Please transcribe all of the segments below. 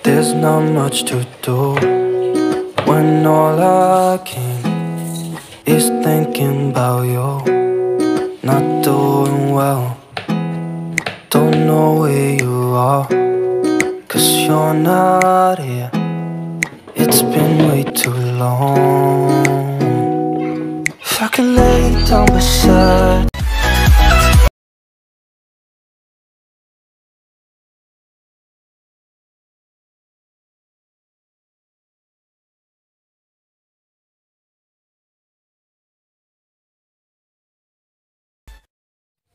There's not much to do when all I can is thinking about you. Not doing well, don't know where you are, 'cause you're not here. It's been way too long. If I could lay down beside.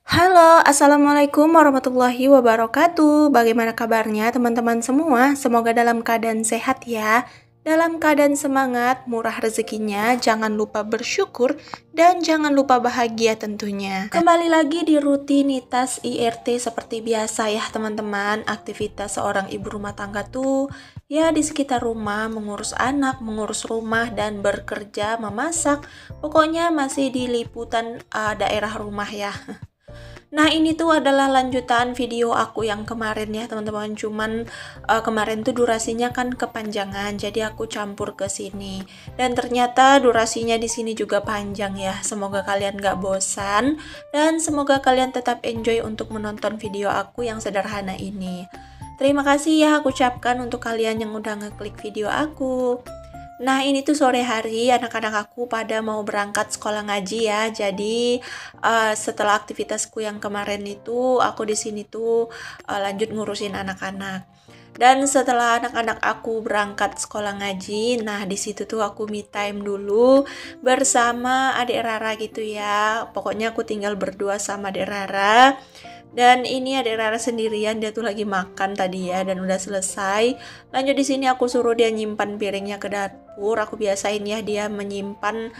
Halo, Assalamualaikum warahmatullahi wabarakatuh. Bagaimana kabarnya teman-teman semua? Semoga dalam keadaan sehat ya. Dalam keadaan semangat, murah rezekinya, jangan lupa bersyukur, dan jangan lupa bahagia tentunya. Kembali lagi di rutinitas IRT seperti biasa ya teman-teman. Aktivitas seorang ibu rumah tangga tuh ya di sekitar rumah, mengurus anak, mengurus rumah, dan bekerja, memasak. Pokoknya masih di liputan daerah rumah ya. Nah, ini tuh adalah lanjutan video aku yang kemarin ya teman-teman. Cuman kemarin tuh durasinya kan kepanjangan, jadi aku campur ke sini. Dan ternyata durasinya di sini juga panjang ya. Semoga kalian gak bosan dan semoga kalian tetap enjoy untuk menonton video aku yang sederhana ini. Terima kasih ya aku ucapkan untuk kalian yang udah ngeklik video aku. Nah, ini tuh sore hari anak-anak aku pada mau berangkat sekolah ngaji ya. Jadi setelah aktivitasku yang kemarin itu, aku di sini tuh lanjut ngurusin anak-anak. Dan setelah anak-anak aku berangkat sekolah ngaji, nah di situ tuh aku me time dulu bersama adik Rara gitu ya. Pokoknya aku tinggal berdua sama adik Rara. Dan ini adik Rara sendirian, dia tuh lagi makan tadi ya dan udah selesai. Lanjut di sini aku suruh dia nyimpan piringnya ke dapur. Aku biasain ya dia menyimpan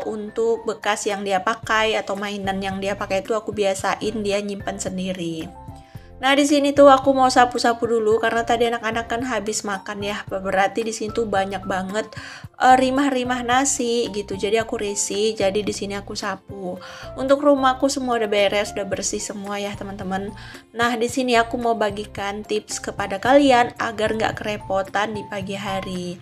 untuk bekas yang dia pakai atau mainan yang dia pakai itu aku biasain dia nyimpan sendiri. Nah, di sini tuh aku mau sapu-sapu dulu karena tadi anak-anak kan habis makan ya. Berarti di sini tuh banyak banget rimah-rimah nasi gitu. Jadi aku risih, jadi di sini aku sapu. Untuk rumahku semua udah beres, udah bersih semua ya, teman-teman. Nah, di sini aku mau bagikan tips kepada kalian agar nggak kerepotan di pagi hari.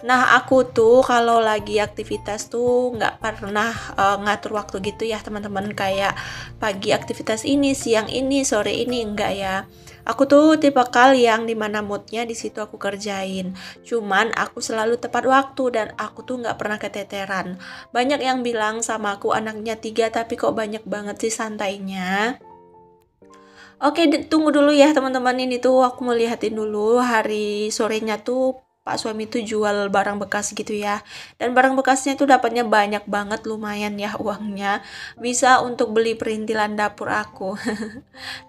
Nah, aku tuh kalau lagi aktivitas tuh nggak pernah ngatur waktu gitu ya teman-teman. Kayak pagi aktivitas ini, siang ini, sore ini, enggak ya. Aku tuh tipe yang dimana moodnya di situ aku kerjain. Cuman aku selalu tepat waktu dan aku tuh nggak pernah keteteran. Banyak yang bilang sama aku anaknya 3 tapi kok banyak banget sih santainya. Oke, tunggu dulu ya teman-teman, ini tuh aku mau lihatin dulu hari sorenya tuh Pak suami tuh jual barang bekas gitu ya. Dan barang bekasnya tuh dapatnya banyak banget, lumayan ya uangnya. Bisa untuk beli perintilan dapur aku.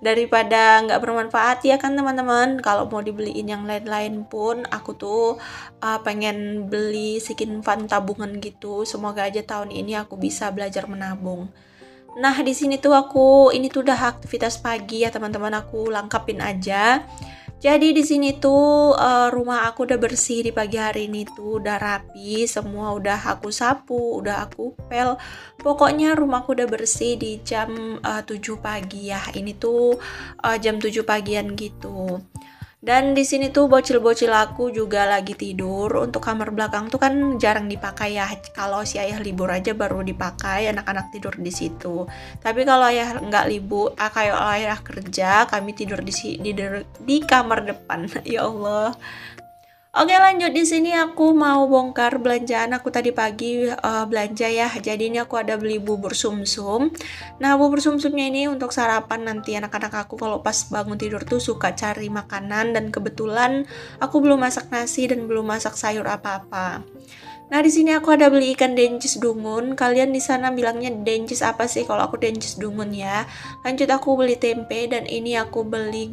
Daripada nggak bermanfaat ya kan teman-teman. Kalau mau dibeliin yang lain-lain pun aku tuh pengen beli Sikin Fund tabungan gitu. Semoga aja tahun ini aku bisa belajar menabung. Nah, di sini tuh ini tuh udah aktivitas pagi ya teman-teman, aku lengkapin aja. Jadi di sini tuh rumah aku udah bersih di pagi hari ini tuh, udah rapi, semua udah aku sapu, udah aku pel. Pokoknya rumahku udah bersih di jam 7 pagi ya. Ini tuh jam 7 pagian gitu. Dan di sini tuh bocil-bocil aku juga lagi tidur. Untuk kamar belakang tuh kan jarang dipakai ya. Kalau si ayah libur aja baru dipakai, anak-anak tidur di situ. Tapi kalau ayah nggak libur, kayak ayah kerja, kami tidur di kamar depan. Ya Allah. Oke, lanjut di sini aku mau bongkar belanjaan aku tadi pagi belanja ya. Jadi ini aku ada beli bubur sumsum. Nah, bubur sumsumnya ini untuk sarapan nanti anak-anak aku kalau pas bangun tidur tuh suka cari makanan dan kebetulan aku belum masak nasi dan belum masak sayur apa-apa. Nah, di sini aku ada beli ikan dencis dungun. Kalian di sana bilangnya dencis apa sih? Kalau aku dencis dungun ya. Lanjut aku beli tempe dan ini aku beli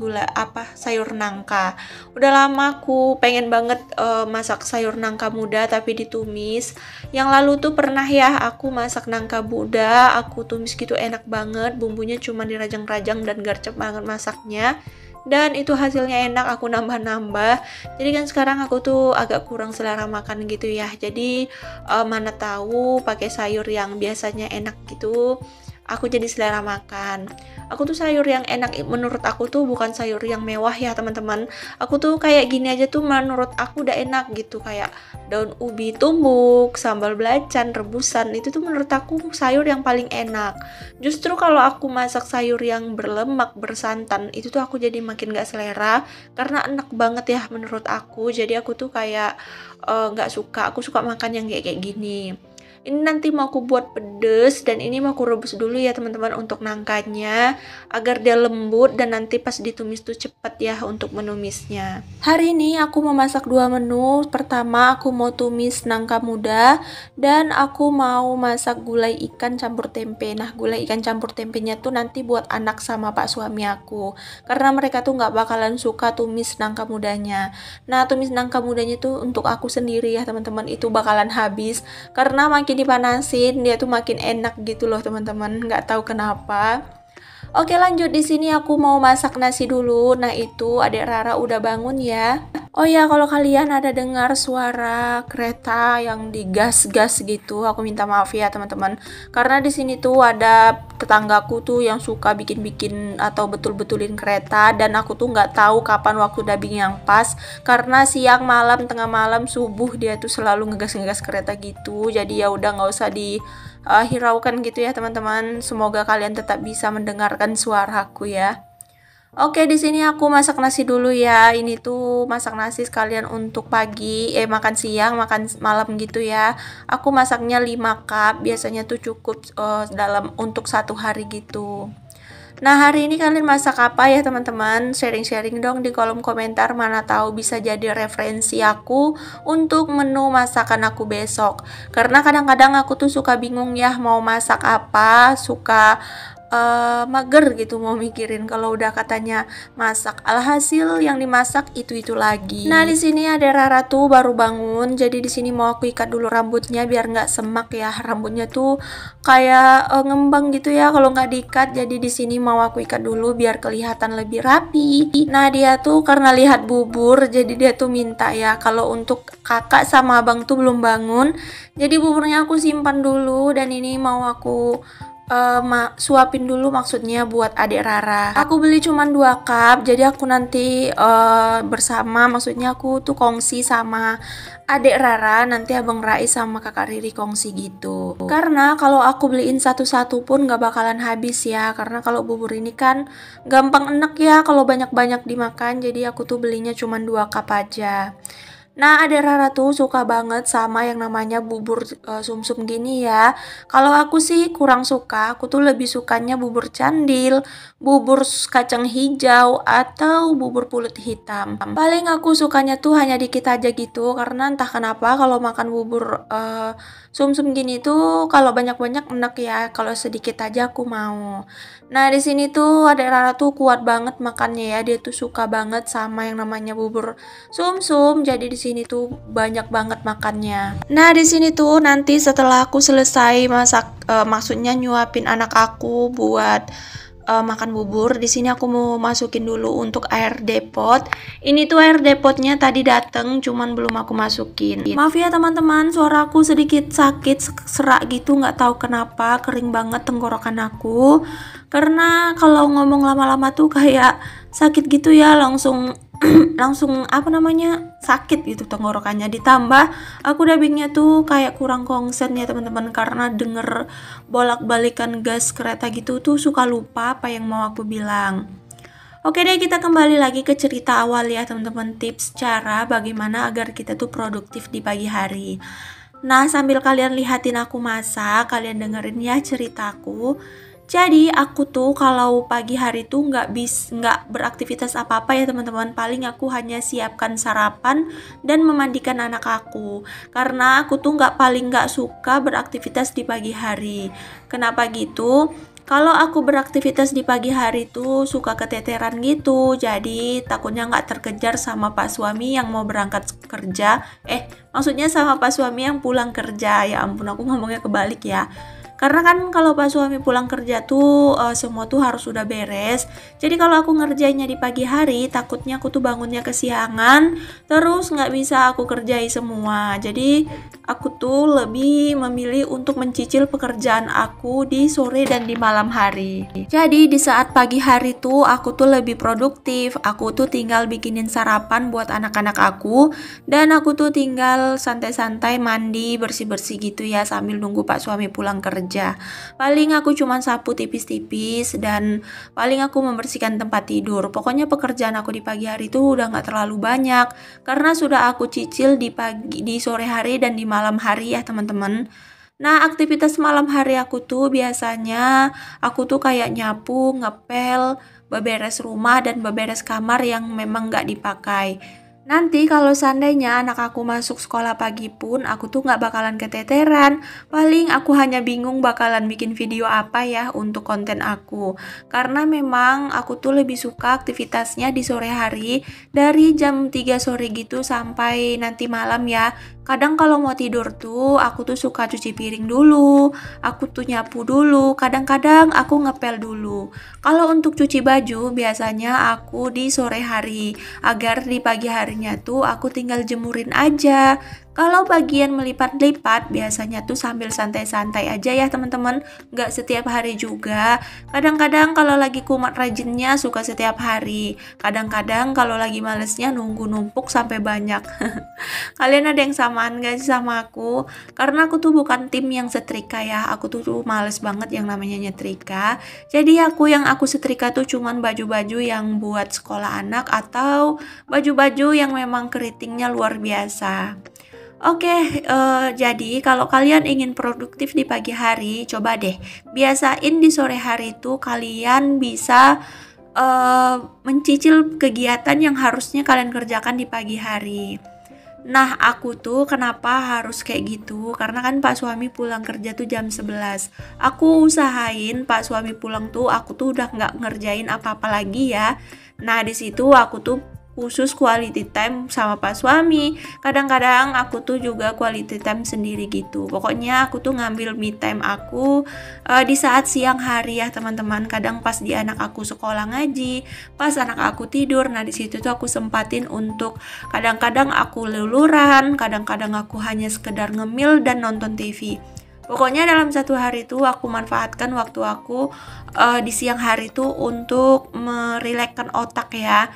sayur nangka. Udah lama aku pengen banget masak sayur nangka muda tapi ditumis. Yang lalu tuh pernah ya aku masak nangka muda, aku tumis gitu enak banget. Bumbunya cuma dirajang-rajang dan gercep banget masaknya. Dan itu hasilnya enak, aku nambah-nambah. Jadi kan sekarang aku tuh agak kurang selera makan gitu ya. Jadi mana tahu pakai sayur yang biasanya enak gitu, aku jadi selera makan. Aku tuh sayur yang enak menurut aku tuh bukan sayur yang mewah ya teman-teman. Aku tuh kayak gini aja tuh menurut aku udah enak gitu, kayak daun ubi tumbuk, sambal belacan, rebusan, itu tuh menurut aku sayur yang paling enak. Justru kalau aku masak sayur yang berlemak, bersantan, itu tuh aku jadi makin gak selera karena enak banget ya menurut aku. Jadi aku tuh kayak nggak suka, aku suka makan yang kayak gini. Ini nanti mau aku buat pedes dan ini mau aku rebus dulu ya teman-teman untuk nangkanya agar dia lembut dan nanti pas ditumis tuh cepet ya untuk menumisnya. Hari ini aku mau masak dua menu. Pertama aku mau tumis nangka muda dan aku mau masak gulai ikan campur tempe. Nah, gulai ikan campur tempenya tuh nanti buat anak sama pak suami aku karena mereka tuh nggak bakalan suka tumis nangka mudanya. Nah, tumis nangka mudanya tuh untuk aku sendiri ya teman-teman, itu bakalan habis karena makin dipanasin dia tuh makin enak gitu loh teman-teman, nggak tahu kenapa. Oke, lanjut. Di sini aku mau masak nasi dulu. Nah, itu Adik Rara udah bangun ya. Oh ya, kalau kalian ada dengar suara kereta yang digas-gas gitu, aku minta maaf ya teman-teman. Karena di sini tuh ada tetanggaku tuh yang suka bikin-bikin atau betul-betulin kereta dan aku tuh nggak tahu kapan waktu dubbing yang pas. Karena siang, malam, tengah malam, subuh dia tuh selalu ngegas-ngegas kereta gitu. Jadi ya udah nggak usah hiraukan gitu ya teman-teman. Semoga kalian tetap bisa mendengarkan suaraku ya. Oke, di sini aku masak nasi dulu ya. Ini tuh masak nasi sekalian untuk pagi, makan siang, makan malam gitu ya. Aku masaknya 5 cup, biasanya tuh cukup dalam untuk 1 hari gitu. Nah, hari ini kalian masak apa ya teman-teman? Sharing-sharing dong di kolom komentar, mana tahu bisa jadi referensi aku untuk menu masakan aku besok. Karena kadang-kadang aku tuh suka bingung ya mau masak apa, suka mager gitu mau mikirin kalau udah katanya masak, alhasil yang dimasak itu lagi. Nah, di sini ada Rara tuh baru bangun, jadi di sini mau aku ikat dulu rambutnya biar nggak semak ya. Rambutnya tuh kayak ngembang gitu ya kalau nggak diikat. Jadi di sini mau aku ikat dulu biar kelihatan lebih rapi. Nah, dia tuh karena lihat bubur, jadi dia tuh minta ya kalau untuk kakak sama abang tuh belum bangun. Jadi buburnya aku simpan dulu dan ini mau aku suapin dulu, maksudnya buat adik Rara. Aku beli cuma 2 cup, jadi aku nanti bersama, maksudnya aku tuh kongsi sama adik Rara, nanti abang Rais sama kakak Riri kongsi gitu. Karena kalau aku beliin satu-satu pun gak bakalan habis ya, karena kalau bubur ini kan gampang enak ya kalau banyak-banyak dimakan, jadi aku tuh belinya cuma 2 cup aja. Nah, Adik Rara tuh suka banget sama yang namanya bubur sumsum gini ya. Kalau aku sih kurang suka, aku tuh lebih sukanya bubur candil, bubur kacang hijau, atau bubur pulut hitam. Paling aku sukanya tuh hanya dikit aja gitu, karena entah kenapa kalau makan bubur sumsum gini tuh kalau banyak-banyak enak ya, kalau sedikit aja aku mau. Nah, di sini tuh Adik Rara tuh kuat banget makannya ya, dia tuh suka banget sama yang namanya bubur sumsum. Jadi di sini tuh banyak banget makannya. Nah, di sini tuh nanti setelah aku selesai masak, maksudnya nyuapin anak aku buat makan bubur, di sini aku mau masukin dulu untuk air depot. Ini tuh air depotnya tadi dateng, cuman belum aku masukin. Maaf ya teman-teman, suara aku sedikit sakit, serak gitu, nggak tahu kenapa, kering banget tenggorokan aku. Karena kalau ngomong lama-lama tuh kayak sakit gitu ya, langsung apa namanya, sakit gitu tenggorokannya. Ditambah aku dubbingnya tuh kayak kurang konsen ya teman-teman, karena denger bolak-balikan gas kereta gitu tuh suka lupa apa yang mau aku bilang. Oke deh, kita kembali lagi ke cerita awal ya teman-teman, tips cara bagaimana agar kita tuh produktif di pagi hari. Nah, sambil kalian lihatin aku masak, kalian dengerin ya ceritaku. Jadi aku tuh kalau pagi hari tuh nggak beraktivitas apa-apa ya teman-teman. Paling aku hanya siapkan sarapan dan memandikan anak aku. Karena aku tuh paling nggak suka beraktivitas di pagi hari. Kenapa gitu? Kalau aku beraktivitas di pagi hari tuh suka keteteran gitu. Jadi takutnya nggak terkejar sama pak suami yang mau berangkat kerja. Maksudnya sama pak suami yang pulang kerja. Ya ampun, aku ngomongnya kebalik ya. Karena kan kalau pas suami pulang kerja tuh semua tuh harus sudah beres. Jadi kalau aku ngerjainnya di pagi hari, takutnya aku tuh bangunnya kesiangan, terus nggak bisa aku kerjai semua. Jadi aku tuh lebih memilih untuk mencicil pekerjaan aku di sore dan di malam hari. Jadi di saat pagi hari tuh aku tuh lebih produktif. Aku tuh tinggal bikinin sarapan buat anak-anak aku, dan aku tuh tinggal santai-santai mandi, bersih-bersih gitu ya sambil nunggu Pak suami pulang kerja. Paling aku cuman sapu tipis-tipis dan paling aku membersihkan tempat tidur. Pokoknya pekerjaan aku di pagi hari itu udah nggak terlalu banyak karena sudah aku cicil di sore hari dan di malam hari ya teman-teman. Nah, aktivitas malam hari aku tuh biasanya aku tuh kayak nyapu, ngepel, beberes rumah dan beberes kamar yang memang nggak dipakai. Nanti kalau seandainya anak aku masuk sekolah pagi pun, aku tuh nggak bakalan keteteran. Paling aku hanya bingung bakalan bikin video apa ya untuk konten aku. Karena memang aku tuh lebih suka aktivitasnya di sore hari dari jam 3 sore gitu sampai nanti malam ya. Kadang kalau mau tidur tuh aku tuh suka cuci piring dulu, aku tuh nyapu dulu, kadang-kadang aku ngepel dulu. Kalau untuk cuci baju biasanya aku di sore hari, agar di pagi harinya tuh aku tinggal jemurin aja. Kalau bagian melipat-lipat biasanya tuh sambil santai-santai aja ya teman-teman, nggak setiap hari juga. Kadang-kadang kalau lagi kumat rajinnya suka setiap hari, kadang-kadang kalau lagi malesnya nunggu numpuk sampai banyak. Kalian ada yang samaan gak sih sama aku? Karena aku tuh bukan tim yang setrika ya, aku tuh males banget yang namanya nyetrika. Jadi yang aku setrika tuh cuman baju-baju yang buat sekolah anak atau baju-baju yang memang keritingnya luar biasa. Oke, jadi kalau kalian ingin produktif di pagi hari, coba deh biasain di sore hari itu kalian bisa mencicil kegiatan yang harusnya kalian kerjakan di pagi hari. Nah, aku tuh kenapa harus kayak gitu? Karena kan Pak suami pulang kerja tuh jam 11. Aku usahain Pak suami pulang tuh aku tuh udah nggak ngerjain apa-apa lagi ya. Nah, di situ aku tuh khusus quality time sama Pak suami. Kadang-kadang aku tuh juga quality time sendiri gitu. Pokoknya aku tuh ngambil me time aku di saat siang hari ya teman-teman. Kadang pas di anak aku sekolah ngaji, pas anak aku tidur. Nah di situ tuh aku sempatin untuk kadang-kadang aku luluran, kadang-kadang aku hanya sekedar ngemil dan nonton TV. Pokoknya dalam satu hari itu aku manfaatkan waktu aku di siang hari itu untuk merilekskan otak ya.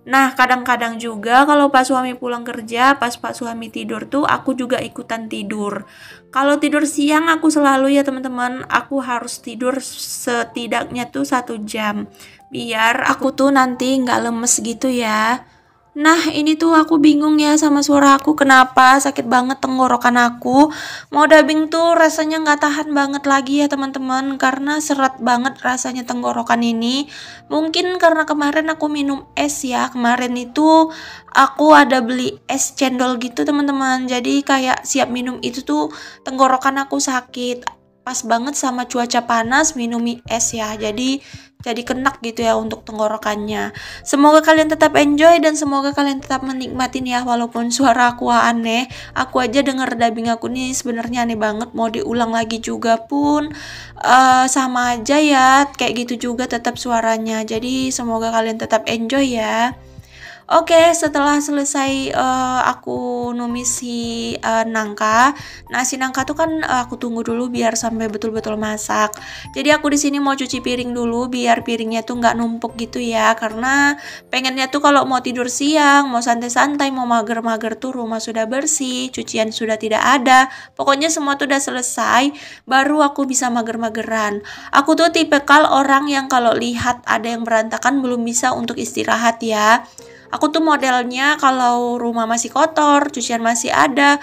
Nah, kadang-kadang juga kalau pas suami pulang kerja, pas Pak suami tidur tuh aku juga ikutan tidur. Kalau tidur siang aku selalu ya teman-teman, aku harus tidur setidaknya tuh 1 jam. Biar aku tuh nanti nggak lemes gitu ya. Nah, ini tuh aku bingung ya sama suara aku, kenapa sakit banget tenggorokan aku. Mau dubbing tuh rasanya nggak tahan banget lagi ya teman-teman, karena seret banget rasanya tenggorokan ini. Mungkin karena kemarin aku minum es ya, kemarin itu aku ada beli es cendol gitu teman-teman. Jadi kayak siap minum itu tuh tenggorokan aku sakit. Pas banget sama cuaca panas minum mie es ya, jadi kenak gitu ya untuk tenggorokannya. Semoga kalian tetap enjoy dan semoga kalian tetap menikmatin ya, walaupun suara aku aneh. Aku aja denger dubbing aku nih sebenarnya aneh banget, mau diulang lagi juga pun sama aja ya, kayak gitu juga tetap suaranya. Jadi semoga kalian tetap enjoy ya. Oke, setelah selesai aku numis si nangka. Nah, si nangka tuh kan aku tunggu dulu biar sampai betul-betul masak. Jadi aku di sini mau cuci piring dulu biar piringnya tuh nggak numpuk gitu ya. Karena pengennya tuh kalau mau tidur siang, mau santai-santai, mau mager-mager tuh rumah sudah bersih, cucian sudah tidak ada. Pokoknya semua tuh udah selesai, baru aku bisa mager-mageran. Aku tuh tipikal orang yang kalau lihat ada yang berantakan belum bisa untuk istirahat ya. Aku tuh modelnya kalau rumah masih kotor, cucian masih ada,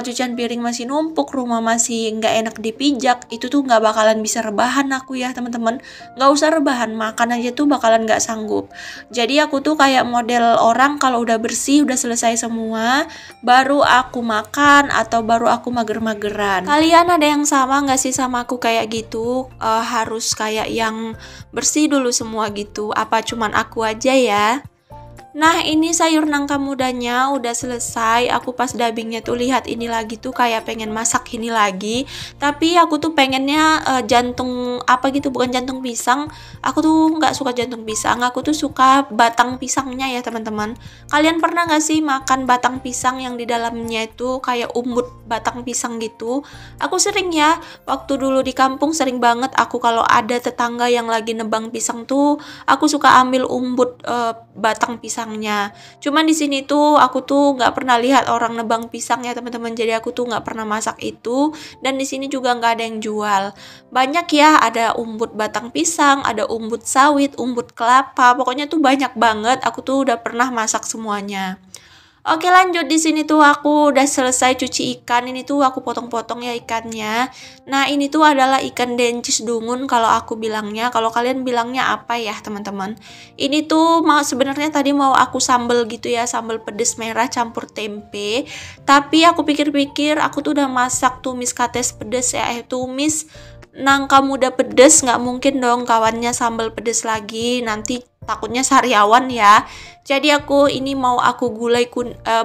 cucian piring masih numpuk, rumah masih nggak enak dipijak, itu tuh nggak bakalan bisa rebahan aku ya teman-teman. Nggak usah rebahan, makan aja tuh bakalan nggak sanggup. Jadi aku tuh kayak model orang kalau udah bersih, udah selesai semua, baru aku makan atau baru aku mager-mageran. Kalian ada yang sama nggak sih sama aku kayak gitu? Harus kayak yang bersih dulu semua gitu? Apa cuman aku aja ya? Nah, ini sayur nangka mudanya udah selesai. Aku pas dubbingnya tuh lihat ini lagi tuh kayak pengen masak ini lagi. Tapi aku tuh pengennya jantung apa gitu, bukan jantung pisang. Aku tuh nggak suka jantung pisang. Aku tuh suka batang pisangnya ya teman-teman. Kalian pernah nggak sih makan batang pisang yang di dalamnya itu kayak umbut batang pisang gitu? Aku sering ya. Waktu dulu di kampung sering banget aku kalau ada tetangga yang lagi nebang pisang tuh, aku suka ambil umbut batang pisangnya. Cuman di sini tuh aku tuh nggak pernah lihat orang nebang pisang ya teman-teman. Jadi aku tuh nggak pernah masak itu. Dan di sini juga nggak ada yang jual. Banyak ya, ada umbut batang pisang, ada umbut sawit, umbut kelapa. Pokoknya tuh banyak banget. Aku tuh udah pernah masak semuanya. Oke, lanjut. Di sini tuh aku udah selesai cuci ikan. Ini tuh aku potong-potong ya ikannya. Nah, ini tuh adalah ikan dencis dungun kalau aku bilangnya. Kalau kalian bilangnya apa ya, teman-teman? Ini tuh sebenarnya tadi mau aku sambel gitu ya, sambel pedes merah campur tempe. Tapi aku pikir-pikir aku tuh udah masak tumis kates pedes ya, tumis nangka muda pedes, nggak mungkin dong kawannya sambal pedes lagi, nanti takutnya sariawan ya. Jadi ini mau aku gulai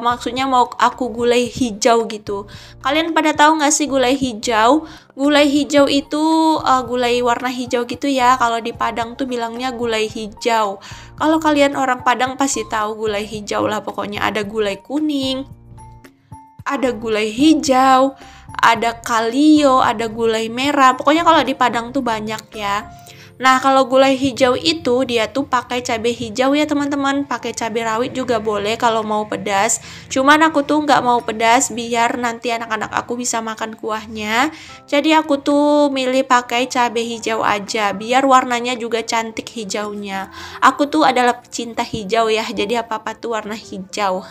maksudnya mau aku gulai hijau gitu. Kalian pada tahu nggak sih gulai hijau? Gulai hijau itu gulai warna hijau gitu ya. Kalau di Padang tuh bilangnya gulai hijau. Kalau kalian orang Padang pasti tahu gulai hijau lah. Pokoknya ada gulai kuning, ada gulai hijau, ada kalio, ada gulai merah. Pokoknya kalau di Padang tuh banyak ya. Nah, kalau gulai hijau itu dia tuh pakai cabai hijau ya teman-teman. Pakai cabai rawit juga boleh kalau mau pedas. Cuman aku tuh nggak mau pedas biar nanti anak-anak aku bisa makan kuahnya. Jadi aku tuh milih pakai cabai hijau aja biar warnanya juga cantik hijaunya. Aku tuh adalah pecinta hijau ya. Jadi apa-apa tuh warna hijau.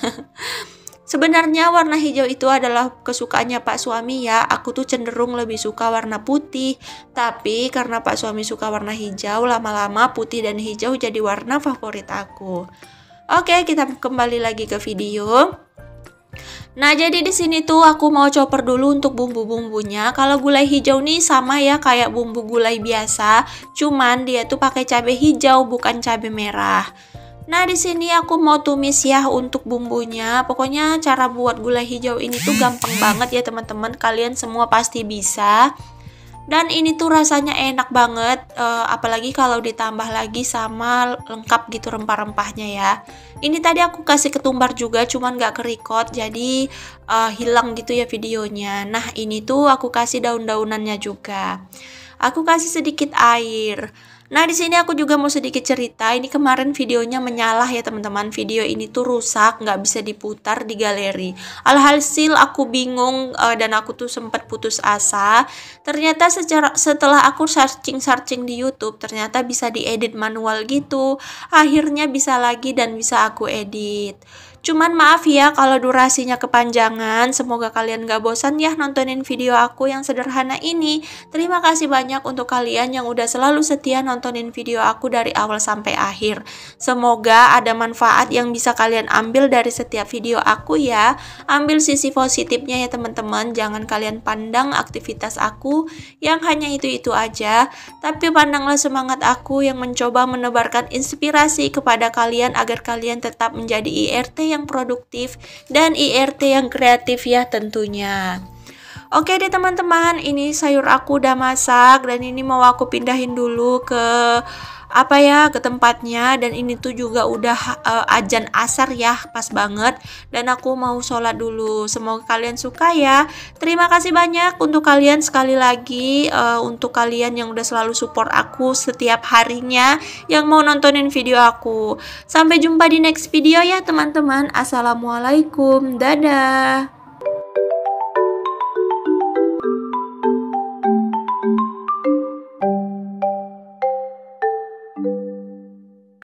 Sebenarnya warna hijau itu adalah kesukaannya Pak suami ya. Aku tuh cenderung lebih suka warna putih. Tapi karena Pak suami suka warna hijau, lama-lama putih dan hijau jadi warna favorit aku. Oke, kita kembali lagi ke video. Nah, jadi di sini tuh aku mau chopper dulu untuk bumbu-bumbunya. Kalau gulai hijau nih sama ya kayak bumbu gulai biasa, cuman dia tuh pakai cabai hijau bukan cabai merah. Nah, di sini aku mau tumis ya untuk bumbunya. Pokoknya cara buat gulai hijau ini tuh gampang banget ya teman-teman. Kalian semua pasti bisa. Dan ini tuh rasanya enak banget, apalagi kalau ditambah lagi sama lengkap gitu rempah-rempahnya ya. Ini tadi aku kasih ketumbar juga, cuman gak kerikot, jadi hilang gitu ya videonya. Nah, ini tuh aku kasih daun-daunannya juga. Aku kasih sedikit air. Nah, di sini aku juga mau sedikit cerita. Ini kemarin videonya menyalah ya teman-teman. Video ini tuh rusak, nggak bisa diputar di galeri. Alhasil aku bingung dan aku tuh sempat putus asa. Ternyata setelah aku searching di YouTube, ternyata bisa diedit manual gitu. Akhirnya bisa lagi dan bisa aku edit. Cuman maaf ya kalau durasinya kepanjangan. Semoga kalian gak bosan ya nontonin video aku yang sederhana ini. Terima kasih banyak untuk kalian yang udah selalu setia nontonin video aku dari awal sampai akhir. Semoga ada manfaat yang bisa kalian ambil dari setiap video aku ya. Ambil sisi positifnya ya teman-teman. Jangan kalian pandang aktivitas aku yang hanya itu-itu aja. Tapi pandanglah semangat aku yang mencoba menebarkan inspirasi kepada kalian agar kalian tetap menjadi IRT yang produktif dan IRT yang kreatif ya tentunya. Oke deh teman-teman, ini sayur aku udah masak dan ini mau aku pindahin dulu ke ke tempatnya. Dan ini tuh juga udah azan asar ya, pas banget. Dan aku mau sholat dulu. Semoga kalian suka ya. Terima kasih banyak untuk kalian sekali lagi, untuk kalian yang udah selalu support aku setiap harinya, yang mau nontonin video aku. Sampai jumpa di next video ya teman-teman. Assalamualaikum, dadah.